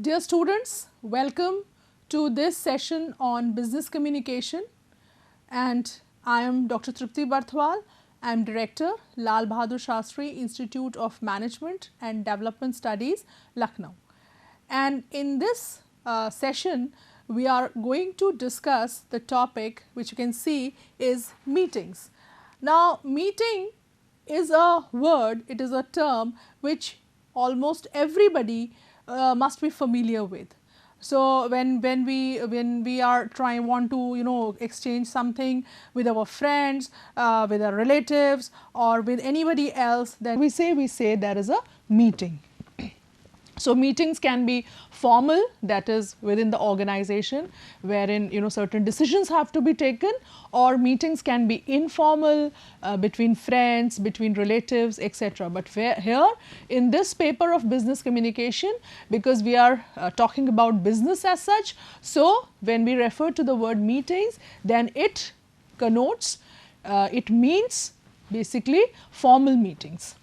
Dear students, welcome to this session on business communication, and I am Dr. Tripti Barthwal. I am Director, Lal Bahadur Shastri Institute of Management and Development Studies, Lucknow. And in this session, we are going to discuss the topic which you can see is meetings. Now, meeting is a word, it is a term which almost everybody must be familiar with. So, when we are want to exchange something with our friends, with our relatives or with anybody else, then we say there is a meeting. So, meetings can be formal, that is within the organization wherein certain decisions have to be taken, or meetings can be informal between friends, between relatives, etc. But here in this paper of business communication, because we are talking about business as such, so when we refer to the word meetings, then it connotes, it means basically formal meetings.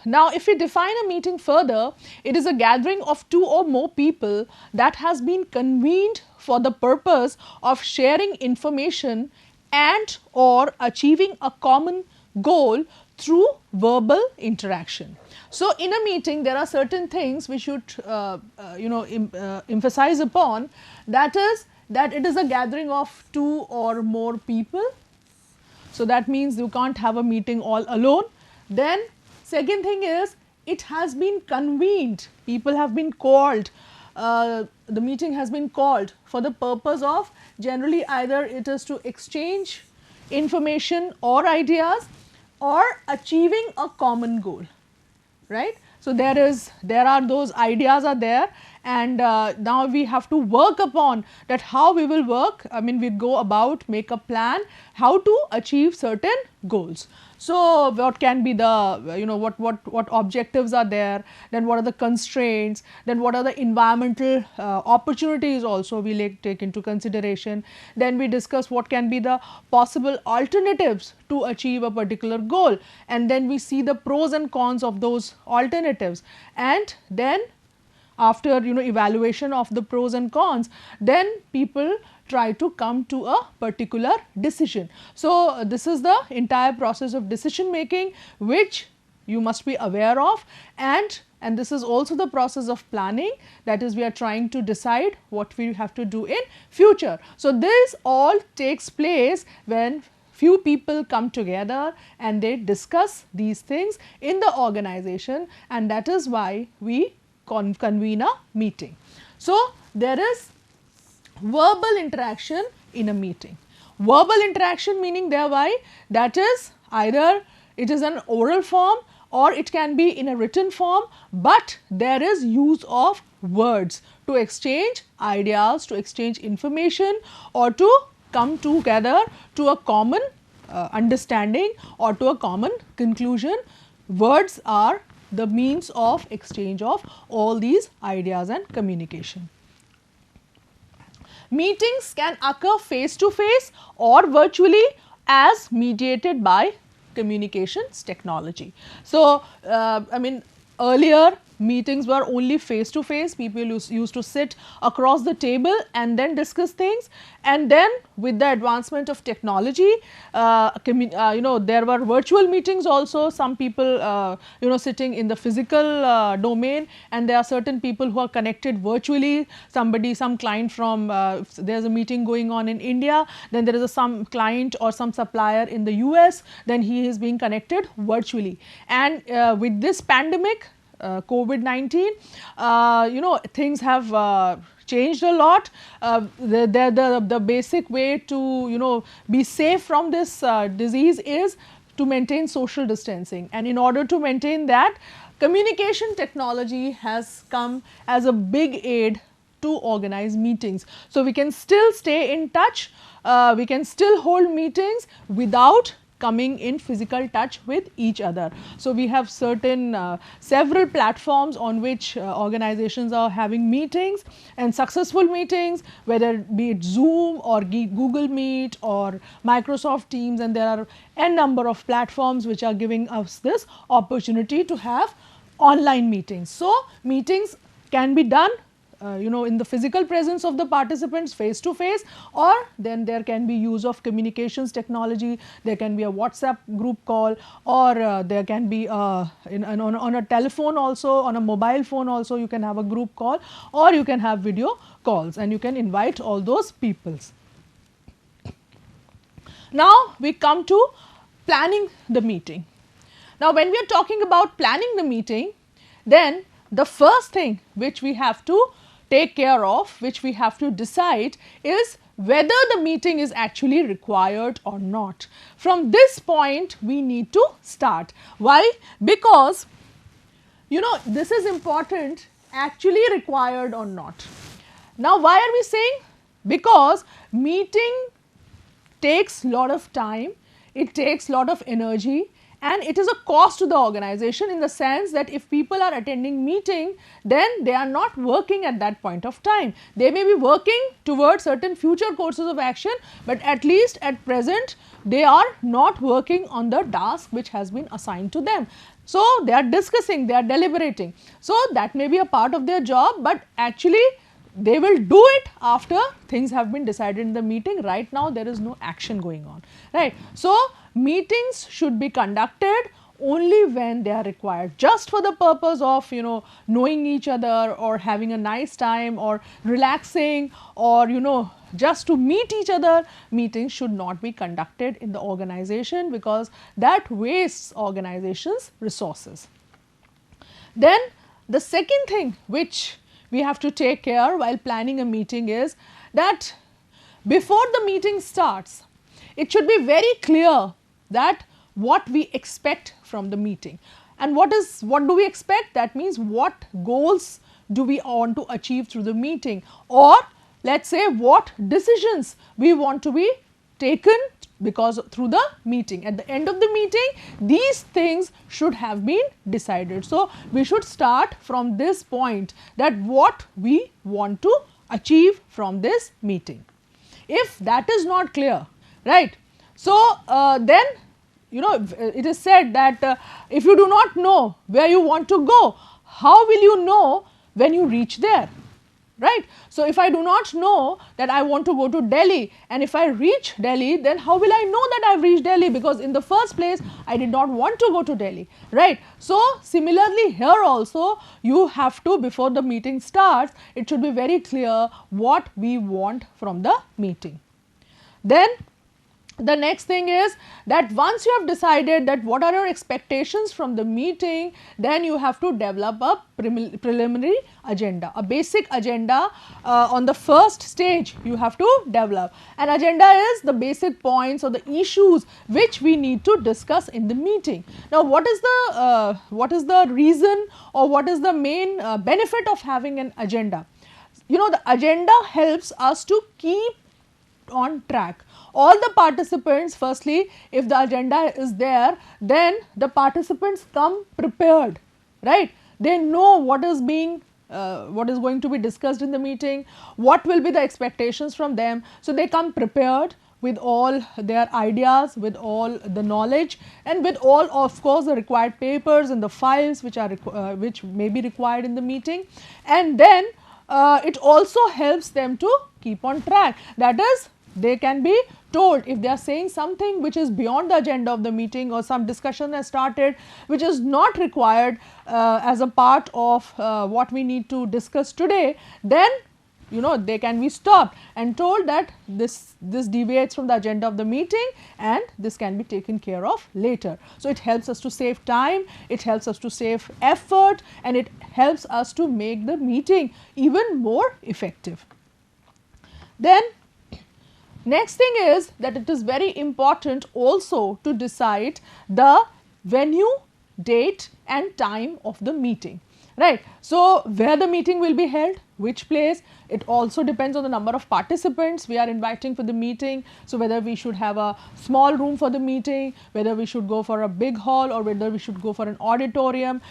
Now, if we define a meeting further, it is a gathering of two or more people that has been convened for the purpose of sharing information and or achieving a common goal through verbal interaction. So, in a meeting there are certain things we should emphasize upon, that is that it is a gathering of two or more people. So, that means you can't have a meeting all alone. Then second thing is, it has been convened, people have been called, the meeting has been called for the purpose of, generally either it is to exchange information or ideas or achieving a common goal, right. So, there are those ideas are there, and now we have to work upon that how we will work, I mean we go about, make a plan how to achieve certain goals. So, what can be the what objectives are there, then what are the constraints, then what are the environmental opportunities also we take into consideration, then we discuss what can be the possible alternatives to achieve a particular goal, and then we see the pros and cons of those alternatives, and then after evaluation of the pros and cons, then people try to come to a particular decision. So, this is the entire process of decision making which you must be aware of, and this is also the process of planning, that is we are trying to decide what we have to do in future. So, this all takes place when few people come together and they discuss these things in the organization, and that is why we convene a meeting. So, there is verbal interaction in a meeting. Verbal interaction meaning thereby that is either it is an oral form or it can be in a written form, but there is use of words to exchange ideas, to exchange information, or to come together to a common understanding or to a common conclusion. Words are the means of exchange of all these ideas and communication. Meetings can occur face to face or virtually as mediated by communications technology. So, I mean earlier meetings were only face to face, people used to sit across the table and then discuss things, and then with the advancement of technology, there were virtual meetings also, some people sitting in the physical domain, and there are certain people who are connected virtually, some client from, there is a meeting going on in India, then there is some client or some supplier in the US, then he is being connected virtually. And with this pandemic, COVID-19, things have changed a lot. The basic way to be safe from this disease is to maintain social distancing, and in order to maintain that, communication technology has come as a big aid to organize meetings. So, we can still stay in touch, we can still hold meetings without coming in physical touch with each other. So, we have several platforms on which organizations are having meetings, and successful meetings, whether be it Zoom or Google Meet or Microsoft Teams, and there are n number of platforms which are giving us this opportunity to have online meetings. So, meetings can be done in the physical presence of the participants face to face, or then there can be use of communications technology. There can be a WhatsApp group call, or there can be on a telephone also, on a mobile phone also you can have a group call, or you can have video calls and you can invite all those peoples. Now, we come to planning the meeting. Now, when we are talking about planning the meeting, then the first thing which we have to take care of, which we have to decide, is whether the meeting is actually required or not. From this point, we need to start. Why? Because this is important, actually required or not. Now, why are we saying? Because meeting takes lot of time, it takes lot of energy, and it is a cost to the organization, in the sense that if people are attending meeting, then they are not working at that point of time. They may be working towards certain future courses of action, but at least at present they are not working on the task which has been assigned to them. So, they are discussing, they are deliberating. So, that may be a part of their job, but actually they will do it after things have been decided in the meeting. Right now there is no action going on, right. So, meetings should be conducted only when they are required, just for the purpose of knowing each other, or having a nice time, or relaxing, or just to meet each other. Meetings should not be conducted in the organization, because that wastes organization's resources. Then the second thing which we have to take care while planning a meeting is that before the meeting starts, it should be very clear that what we expect from the meeting. And what do we expect? That means what goals do we want to achieve through the meeting, or let us say what decisions we want to be taken because through the meeting. At the end of the meeting, these things should have been decided. So, we should start from this point, that what we want to achieve from this meeting. If that is not clear, right. So, then it is said that if you do not know where you want to go, how will you know when you reach there? Right. So, if I do not know that I want to go to Delhi, and if I reach Delhi, then how will I know that I have reached Delhi, because in the first place I did not want to go to Delhi, right. So, similarly here also you have to, before the meeting starts, it should be very clear what we want from the meeting. Then the next thing is that once you have decided that what are your expectations from the meeting, then you have to develop a preliminary agenda, a basic agenda. On the first stage you have to develop. An agenda is the basic points or the issues which we need to discuss in the meeting. Now, what is the reason, or what is the main benefit of having an agenda? The agenda helps us to keep on track. All the participants, firstly, if the agenda is there, then the participants come prepared, right. They know what is going to be discussed in the meeting, what will be the expectations from them. So, they come prepared with all their ideas, with all the knowledge, and with all, of course, the required papers and the files which may be required in the meeting. And then it also helps them to keep on track. That is, they can be told if they are saying something which is beyond the agenda of the meeting, or some discussion has started which is not required as a part of what we need to discuss today, then they can be stopped and told that this deviates from the agenda of the meeting, and this can be taken care of later. So, it helps us to save time, it helps us to save effort, and it helps us to make the meeting even more effective. Then next thing is that it is very important also to decide the venue, date and time of the meeting, right. So, where the meeting will be held, which place, it also depends on the number of participants we are inviting for the meeting. So, whether we should have a small room for the meeting, whether we should go for a big hall, or whether we should go for an auditorium.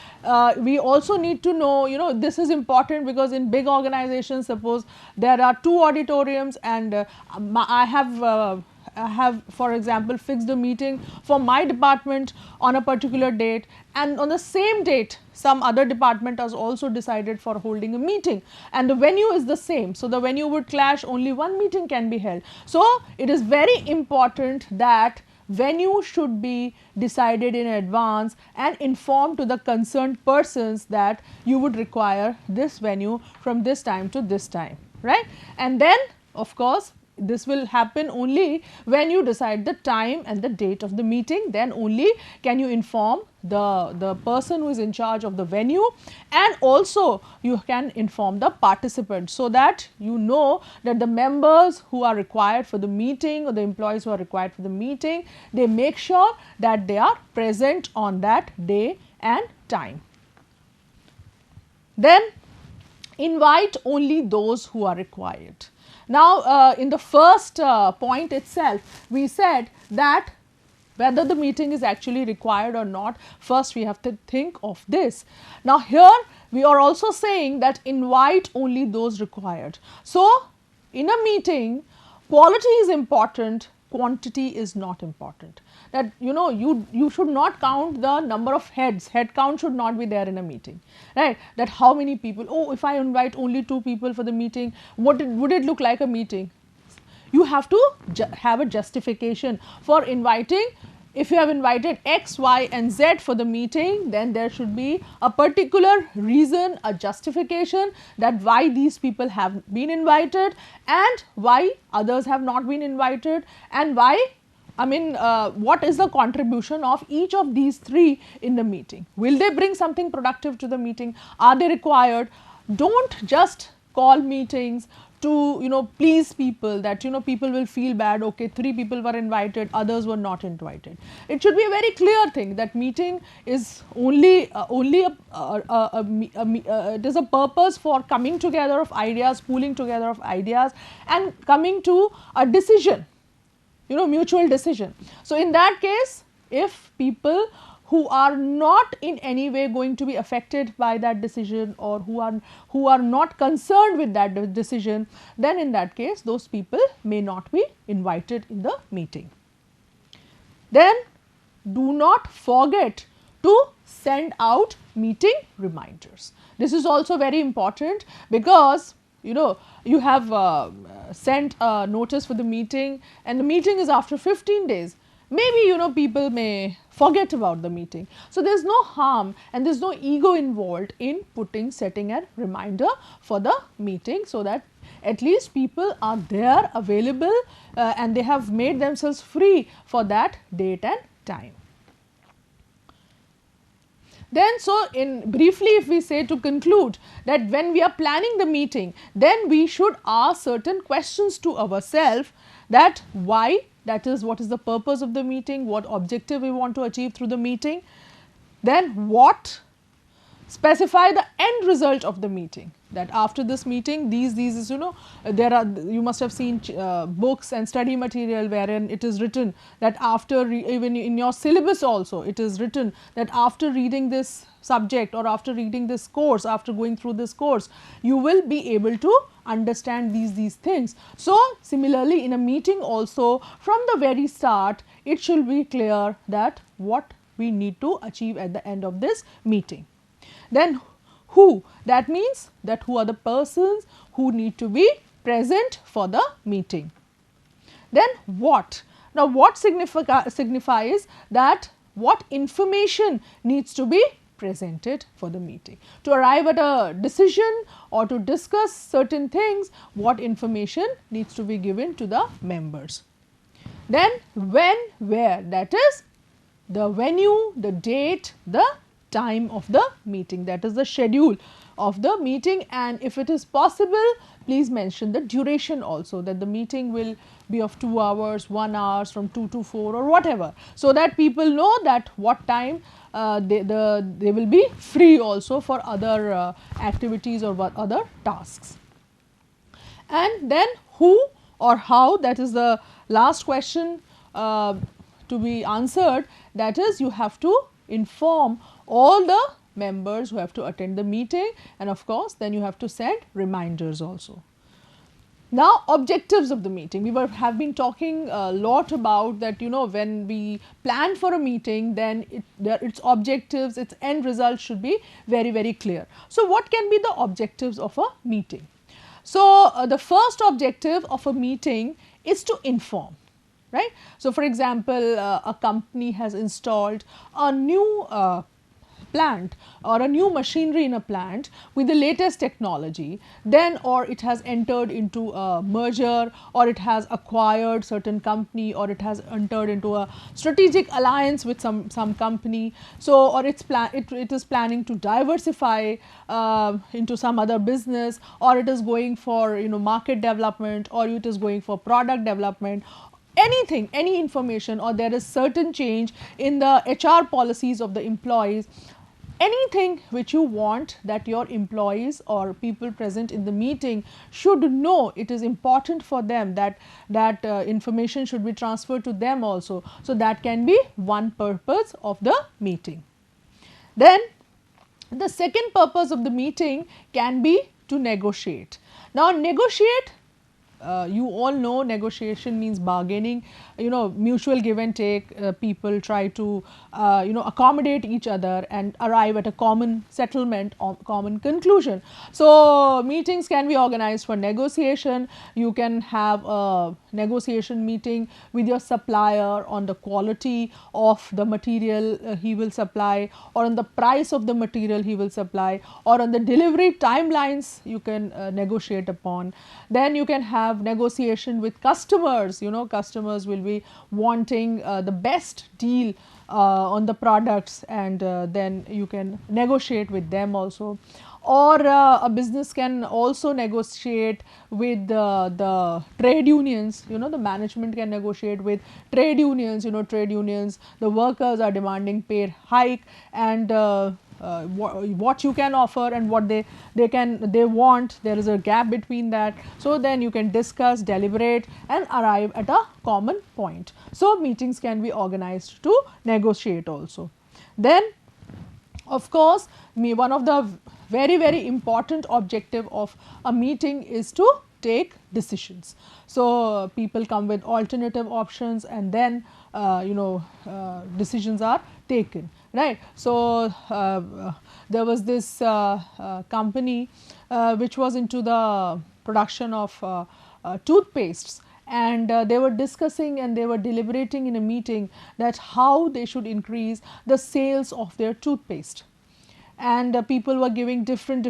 We also need to know, this is important, because in big organizations, suppose there are 2 auditoriums, and I have have, for example, fixed a meeting for my department on a particular date, and on the same date some other department has also decided for holding a meeting, and the venue is the same, so the venue would clash, only one meeting can be held. So it is very important that venue should be decided in advance and informed to the concerned persons that you would require this venue from this time to this time, right? And then of course this will happen only when you decide the time and the date of the meeting, then only can you inform the person who is in charge of the venue, and also you can inform the participants, so that you know that the members who are required for the meeting or the employees who are required for the meeting, they make sure that they are present on that day and time. Then invite only those who are required. Now, in the first point itself, we said that whether the meeting is actually required or not, first we have to think of this. Now, here we are also saying that invite only those required. So, in a meeting, quality is important, quantity is not important. That you should not count the number of heads, head count should not be there in a meeting, right? That how many people, oh, if I invite only 2 people for the meeting, would it look like a meeting? You have to have a justification for inviting. If you have invited X, Y and Z for the meeting, then there should be a particular reason, a justification that why these people have been invited and why others have not been invited, and why, what is the contribution of each of these 3 in the meeting? Will they bring something productive to the meeting? Are they required? Don't just call meetings to please people, that people will feel bad, okay, 3 people were invited, others were not invited. It should be a very clear thing that meeting is only it is a purpose for coming together of ideas, pooling together of ideas and coming to a decision, mutual decision. So in that case, if people who are not in any way going to be affected by that decision, or who are not concerned with that decision, then in that case those people may not be invited in the meeting. Then do not forget to send out meeting reminders. This is also very important, because you have sent a notice for the meeting and the meeting is after 15 days. Maybe people may forget about the meeting. So there is no harm and there is no ego involved in setting a reminder for the meeting, so that at least people are there available and they have made themselves free for that date and time. Then, so in briefly, if we say to conclude, that when we are planning the meeting, then we should ask certain questions to ourselves, that why, that is what is the purpose of the meeting, what objective we want to achieve through the meeting. Then what, specify the end result of the meeting, that after this meeting these is there are, you must have seen books and study material wherein it is written that after even in your syllabus also it is written that after reading this subject or after reading this course, after going through this course, you will be able to understand these things. So similarly in a meeting also, from the very start it should be clear that what we need to achieve at the end of this meeting. Then who, that means that who are the persons who need to be present for the meeting. Then what, now what signifies that what information needs to be presented for the meeting. To arrive at a decision or to discuss certain things, what information needs to be given to the members. Then when, where, that is the venue, the date, the time of the meeting, that is the schedule of the meeting, and if it is possible please mention the duration also, that the meeting will be of 2 hours, 1 hour, from 2 to 4 or whatever, so that people know that what time they will be free also for other activities or other tasks. And then who or how, that is the last question to be answered, that is you have to inform all the members who have to attend the meeting, and of course then you have to send reminders also. Now, objectives of the meeting. We have been talking a lot about that, when we plan for a meeting, then its objectives, its end result should be very, very clear. So, what can be the objectives of a meeting? So, the first objective of a meeting is to inform, right. So, for example, a company has installed a new plant or a new machinery in a plant with the latest technology, then or it has entered into a merger, or it has acquired certain company, or it has entered into a strategic alliance with some company. So, or it is planning to diversify into some other business, or it is going for market development, or it is going for product development, anything, any information, or there is certain change in the HR policies of the employees, anything which you want that your employees or people present in the meeting should know. It is important for them that information should be transferred to them also. So, that can be one purpose of the meeting. Then the second purpose of the meeting can be to negotiate. Now, negotiate, you all know negotiation means bargaining, mutual give and take. People try to accommodate each other and arrive at a common settlement or common conclusion. So, meetings can be organized for negotiation. You can have a negotiation meeting with your supplier on the quality of the material he will supply, or on the price of the material he will supply, or on the delivery timelines you can negotiate upon. Then you can have negotiation with customers. Customers will be wanting the best deal on the products, and then you can negotiate with them also. Or a business can also negotiate with the trade unions. The management can negotiate with trade unions. Trade unions, the workers are demanding pay hike, and what you can offer and what they want, there is a gap between that. So, then you can discuss, deliberate, and arrive at a common point. So, meetings can be organized to negotiate also. Then, of course, one of the very, very important objective of a meeting is to take decisions. So, people come with alternative options, and then decisions are taken, right. So, there was this company which was into the production of toothpastes, and they were discussing and they were deliberating in a meeting that how they should increase the sales of their toothpaste. And people were giving different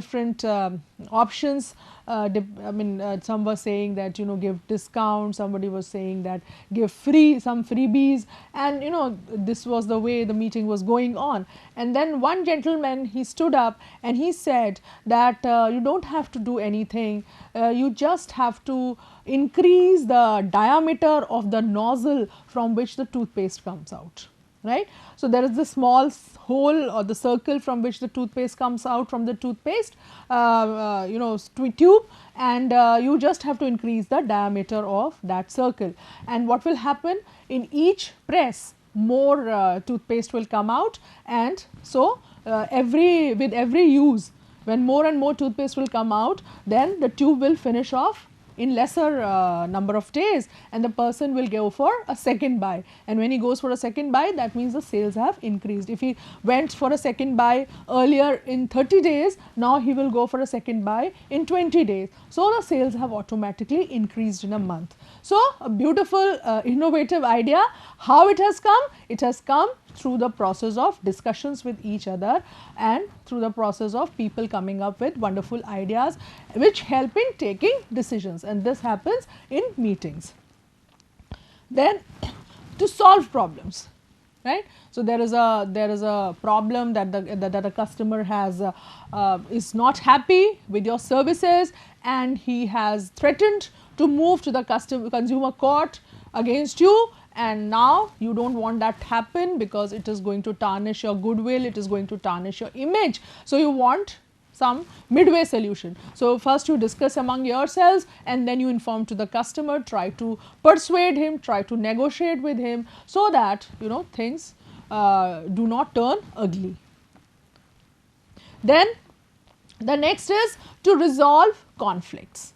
options. Some were saying that give discount, somebody was saying that give some freebies, and this was the way the meeting was going on. And then one gentleman, he stood up and he said that you don't have to do anything, you just have to increase the diameter of the nozzle from which the toothpaste comes out, right. So, there is the small hole or the circle from which the toothpaste comes out from the toothpaste tube, and you just have to increase the diameter of that circle. And what will happen, in each press more toothpaste will come out, and so with every use, when more and more toothpaste will come out, then the tube will finish off in lesser number of days, and the person will go for a second buy. And when he goes for a second buy, that means the sales have increased. If he went for a second buy earlier in 30 days, now he will go for a second buy in 20 days. So, the sales have automatically increased in a month. So, a beautiful innovative idea. How it has come? It has come through the process of discussions with each other, and through the process of people coming up with wonderful ideas which help in taking decisions, and this happens in meetings. Then, to solve problems, right. So, there is a problem that a customer has is not happy with your services, and he has threatened to move to the consumer court against you. And now you don't want that to happen, because it is going to tarnish your goodwill, it is going to tarnish your image. So, you want some midway solution. So, first you discuss among yourselves, and then you inform to the customer, try to persuade him, try to negotiate with him, so that things do not turn ugly. Then the next is to resolve conflicts.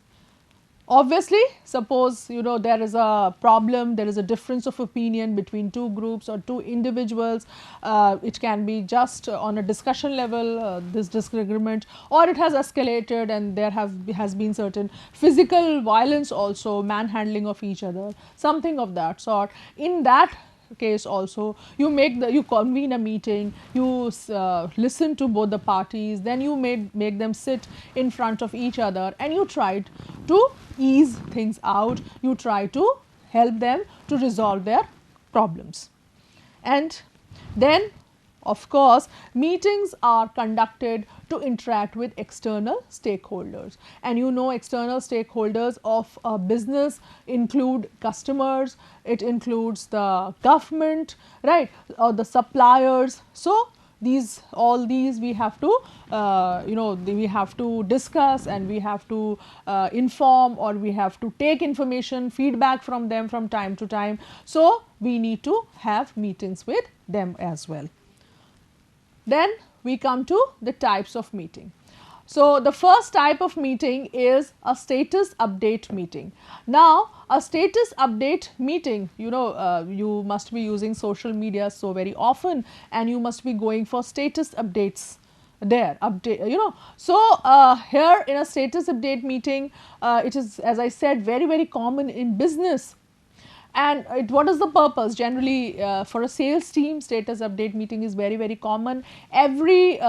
Obviously, suppose there is a problem, there is a difference of opinion between two groups or two individuals. It can be just on a discussion level, this disagreement, or it has escalated and there has been certain physical violence also, manhandling of each other, something of that sort. In that case also, you convene a meeting, you listen to both the parties, then you make them sit in front of each other and you try to ease things out, you try to help them to resolve their problems. And then of course, meetings are conducted to interact with external stakeholders, and external stakeholders of a business include customers, it includes the government, right, or the suppliers. So all these we have to we have to discuss, and we have to inform, or we have to take information, feedback from them from time to time. So we need to have meetings with them as well. Then we come to the types of meeting. So the first type of meeting is a status update meeting. Now a status update meeting, you must be using social media so very often, and you must be going for status updates there, so here in a status update meeting, it is, as I said, very common in business. And what is the purpose? Generally, for a sales team, status update meeting is very common. Every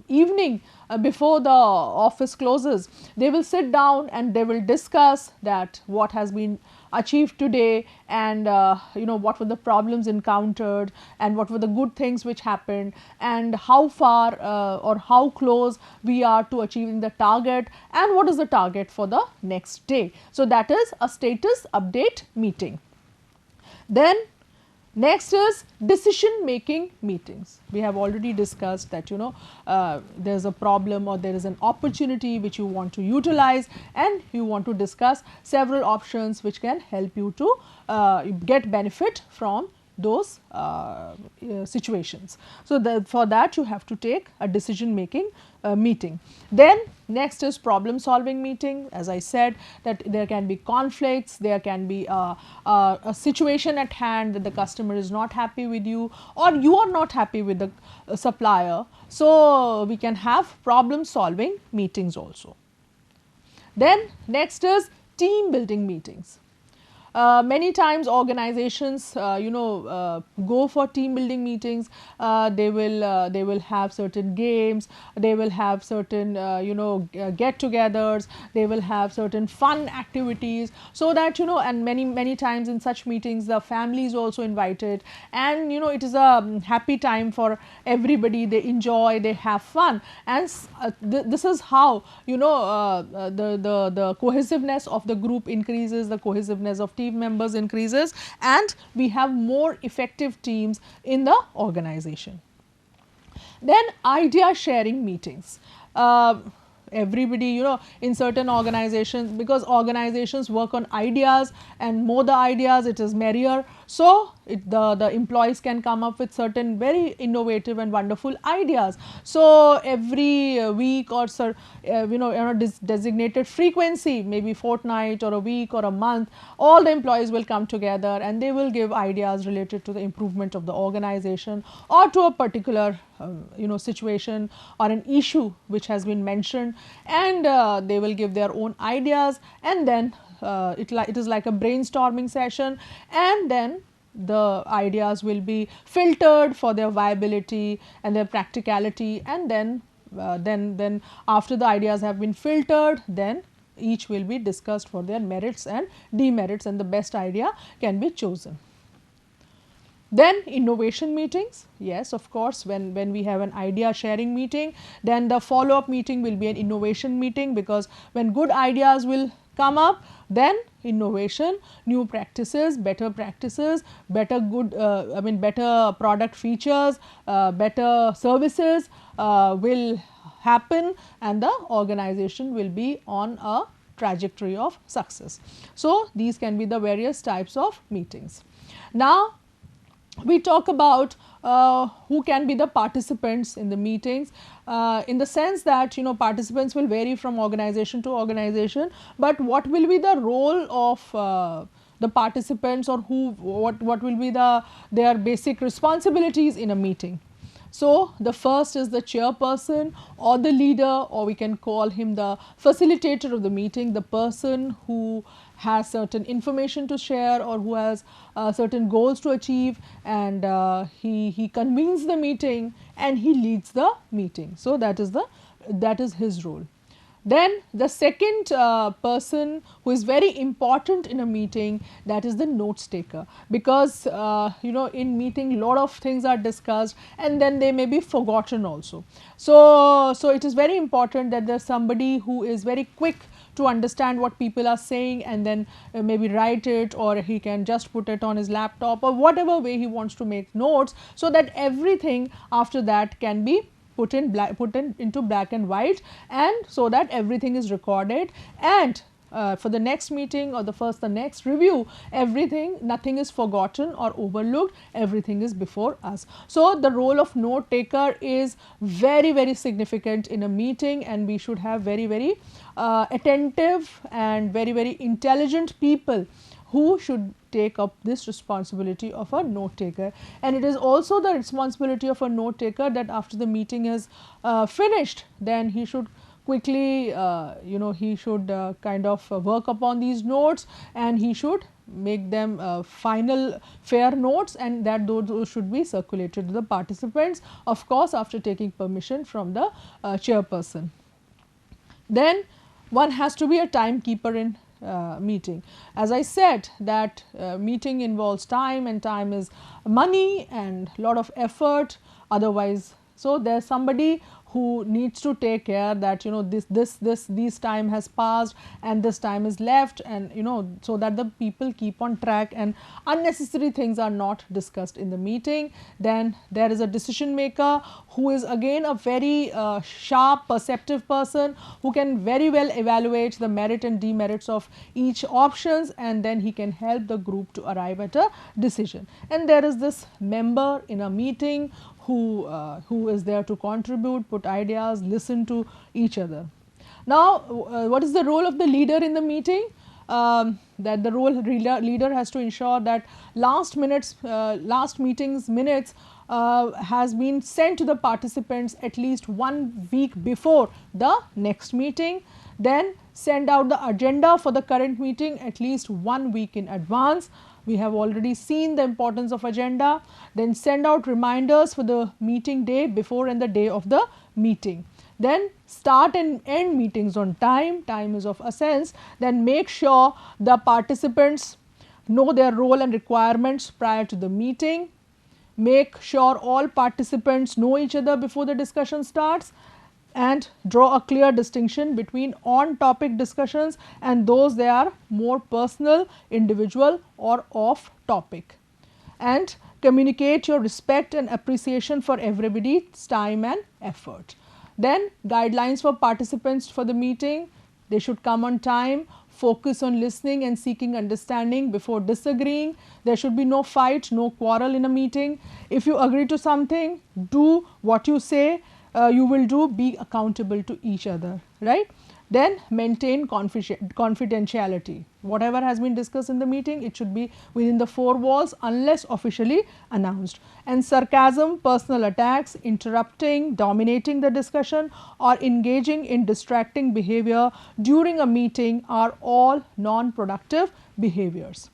evening before the office closes, they will sit down and they will discuss that what has been achieved today, and what were the problems encountered, and what were the good things which happened, and how far or how close we are to achieving the target, and what is the target for the next day. So that is a status update meeting. Then next is decision making meetings. We have already discussed that there is a problem or there is an opportunity which you want to utilize, and you want to discuss several options which can help you to get benefit from those situations. So for that you have to take a decision making meeting. Then next is problem solving meeting. As I said, that there can be conflicts, there can be a situation at hand that the customer is not happy with you, or you are not happy with the supplier. So we can have problem solving meetings also. Then next is team building meetings. Many times organizations go for team building meetings. They will have certain games, they will have certain get-togethers, they will have certain fun activities, so that and many times in such meetings the family is also invited, and it is a happy time for everybody. They enjoy, they have fun, and this is how the cohesiveness of the group increases, the cohesiveness of team members increases, and we have more effective teams in the organization. Then idea sharing meetings. Everybody, in certain organizations, because organizations work on ideas, and more the ideas it is merrier. So the employees can come up with certain very innovative and wonderful ideas. So every week or on a designated frequency, maybe fortnight or a week or a month, all the employees will come together and they will give ideas related to the improvement of the organization, or to a particular situation or an issue which has been mentioned, and they will give their own ideas, and then it is like a brainstorming session, and then the ideas will be filtered for their viability and their practicality, and then after the ideas have been filtered, then each will be discussed for their merits and demerits, and the best idea can be chosen. Then innovation meetings. Yes, of course, when we have an idea sharing meeting, then the follow up meeting will be an innovation meeting, because when good ideas will come up, then innovation, new practices, better better product features, better services will happen, and the organization will be on a trajectory of success. So these can be the various types of meetings. Now we talk about who can be the participants in the meetings, in the sense that participants will vary from organization to organization, but what will be the role of the participants, or what will be their basic responsibilities in a meeting. So, the first is the chairperson or the leader, or we can call him the facilitator of the meeting, the person who has certain information to share or who has certain goals to achieve, and he convenes the meeting and he leads the meeting. So, that is his role. Then the second person who is very important in a meeting, that is the notes taker, because in meeting lot of things are discussed and then they may be forgotten also. So it is very important that there is somebody who is very quick to understand what people are saying and then maybe write it, or he can just put it on his laptop or whatever way he wants to make notes, so that everything after that can be put into black and white, and so that everything is recorded, and for the next meeting or the next review, nothing is forgotten or overlooked, everything is before us. So, the role of note taker is very, very significant in a meeting, and we should have very, very attentive and very, very intelligent people who should take up this responsibility of a note taker. And it is also the responsibility of a note taker that after the meeting is finished, then he should quickly he should kind of work upon these notes, and he should make them final fair notes, and that those should be circulated to the participants, of course after taking permission from the chairperson. Then one has to be a timekeeper in meeting. As I said that meeting involves time, and time is money and lot of effort otherwise. So, there is somebody who needs to take care that this time has passed and this time is left, and so that the people keep on track and unnecessary things are not discussed in the meeting. Then there is a decision maker who is again a very sharp perceptive person who can very well evaluate the merit and demerits of each options, and then he can help the group to arrive at a decision. And there is this member in a meeting who is there to contribute, put ideas, listen to each other. Now, what is the role of the leader in the meeting? That the leader has to ensure that last meeting's minutes has been sent to the participants at least 1 week before the next meeting. Then send out the agenda for the current meeting at least 1 week in advance. We have already seen the importance of agenda. Then send out reminders for the meeting day before and the day of the meeting. Then start and end meetings on time, time is of essence. Then make sure the participants know their role and requirements prior to the meeting. Make sure all participants know each other before the discussion starts, and draw a clear distinction between on-topic discussions and those they are more personal, individual or off-topic. And communicate your respect and appreciation for everybody's time and effort. Then guidelines for participants for the meeting: they should come on time, focus on listening and seeking understanding before disagreeing. There should be no fight, no quarrel in a meeting. If you agree to something, do what you say you will do, be accountable to each other, right? Then maintain confidentiality. Whatever has been discussed in the meeting, it should be within the 4 walls unless officially announced. And sarcasm, personal attacks, interrupting, dominating the discussion or engaging in distracting behavior during a meeting are all non-productive behaviors.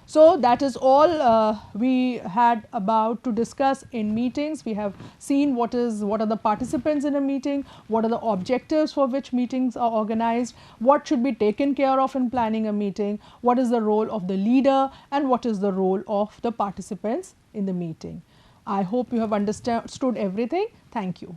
So, that is all we had about to discuss in meetings. We have seen what are the participants in a meeting, what are the objectives for which meetings are organized, what should be taken care of in planning a meeting, what is the role of the leader, and what is the role of the participants in the meeting. I hope you have understood everything. Thank you.